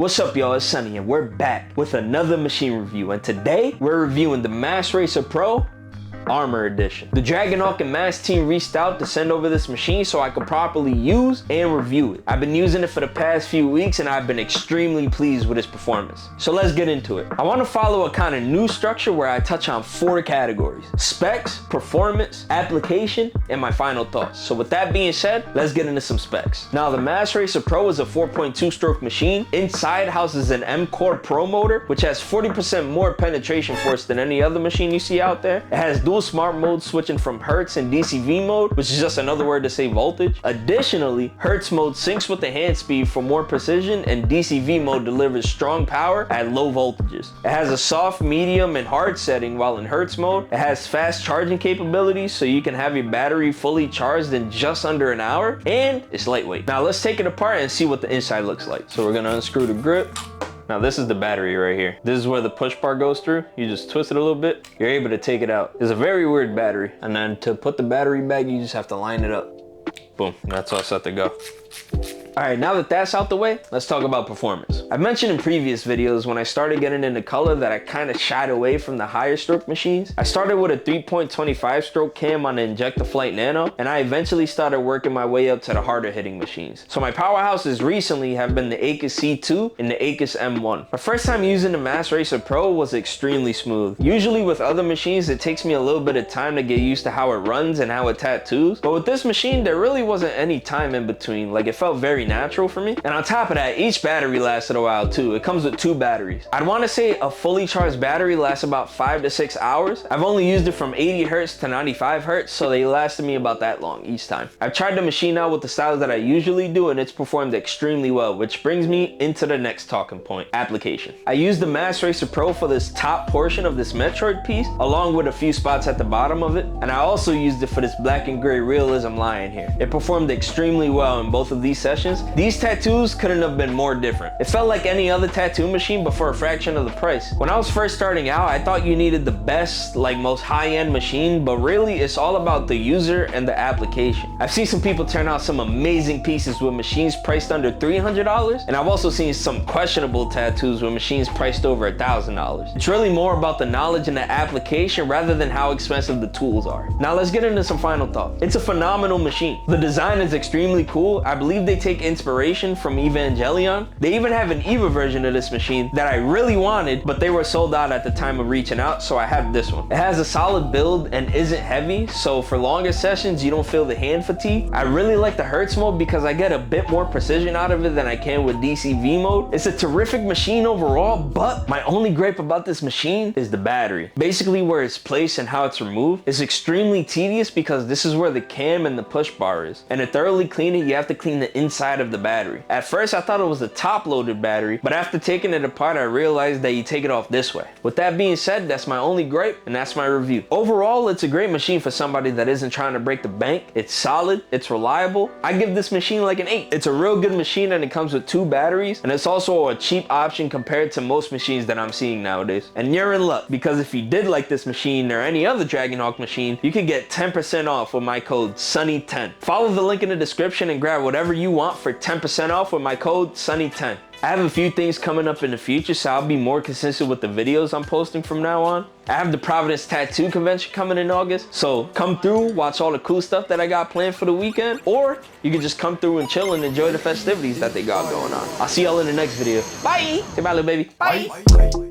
What's up, y'all? It's Sunny and we're back with another machine review, and today we're reviewing the Mast Racer Pro Armor Edition. The Dragonhawk and Mast team reached out to send over this machine so I could properly use and review it. I've been using it for the past few weeks and I've been extremely pleased with its performance. So let's get into it. I want to follow a kind of new structure where I touch on 4 categories: specs, performance, application, and my final thoughts. So with that being said, let's get into some specs. Now, the Mast Racer Pro is a 4.2 stroke machine. Inside houses an M-Core Pro motor, which has 40% more penetration force than any other machine you see out there. It has dual smart mode switching from Hertz and DCV mode, which is just another word to say voltage. Additionally, Hertz mode syncs with the hand speed for more precision, and DCV mode delivers strong power at low voltages. It has a soft, medium, and hard setting, while in Hertz mode, it has fast charging capabilities so you can have your battery fully charged in just under an hour, and it's lightweight. Now let's take it apart and see what the inside looks like. So we're gonna unscrew the grip. Now this is the battery right here. This is where the push bar goes through. You just twist it a little bit, you're able to take it out. It's a very weird battery. And then to put the battery back, you just have to line it up. Boom, that's all set to go. All right, now that that's out the way, let's talk about performance. I've mentioned in previous videos when I started getting into color that I kind of shied away from the higher stroke machines. I started with a 3.25 stroke cam on the Injectaflight Nano, and I eventually started working my way up to the harder hitting machines. So my powerhouses recently have been the Acus C2 and the Acus M1. My first time using the Mast Racer Pro was extremely smooth. Usually with other machines, it takes me a little bit of time to get used to how it runs and how it tattoos. But with this machine, there really wasn't any time in between. Like, it felt very natural for me. And on top of that, each battery lasted a while too. It comes with 2 batteries. I'd want to say a fully charged battery lasts about 5 to 6 hours. I've only used it from 80 Hertz to 95 Hertz, so they lasted me about that long each time. I've tried the machine out with the styles that I usually do, and it's performed extremely well, which brings me into the next talking point: application. I used the Mast Racer Pro for this top portion of this Metroid piece, along with a few spots at the bottom of it, and I also used it for this black and gray realism line here. It performed extremely well in both of these sessions. These tattoos couldn't have been more different. It felt like any other tattoo machine, but for a fraction of the price. When I was first starting out, I thought you needed the best, like most high-end machine, but really it's all about the user and the application. I've seen some people turn out some amazing pieces with machines priced under $300, and I've also seen some questionable tattoos with machines priced over $1,000. It's really more about the knowledge and the application rather than how expensive the tools are. Now let's get into some final thoughts. It's a phenomenal machine. The design is extremely cool. I believe they take inspiration from Evangelion. They even have an EVA version of this machine that I really wanted, but they were sold out at the time of reaching out, so I have this one. It has a solid build and isn't heavy, so for longer sessions you don't feel the hand fatigue. I really like the Hertz mode because I get a bit more precision out of it than I can with DCV mode. It's a terrific machine overall, but my only gripe about this machine is the battery. Basically where it's placed and how it's removed is extremely tedious, because this is where the cam and the push bar is, and to thoroughly clean it you have to clean the inside of the battery. At first I thought it was a top loaded battery, but after taking it apart I realized that you take it off this way. With that being said, that's my only gripe and that's my review. Overall, it's a great machine for somebody that isn't trying to break the bank. It's solid, it's reliable. I give this machine like an 8. It's a real good machine, and it comes with 2 batteries, and it's also a cheap option compared to most machines that I'm seeing nowadays. And you're in luck, because if you did like this machine or any other Dragonhawk machine, you could get 10% off with my code SUNNY10. Follow the link in the description and grab whatever you want for 10% off with my code SUNNY10. I have a few things coming up in the future, so I'll be more consistent with the videos I'm posting from now on. I have the Providence Tattoo Convention coming in August, so come through, watch all the cool stuff that I got planned for the weekend, or you can just come through and chill and enjoy the festivities that they got going on. I'll see y'all in the next video. Bye! Say bye, little baby. Bye! Bye.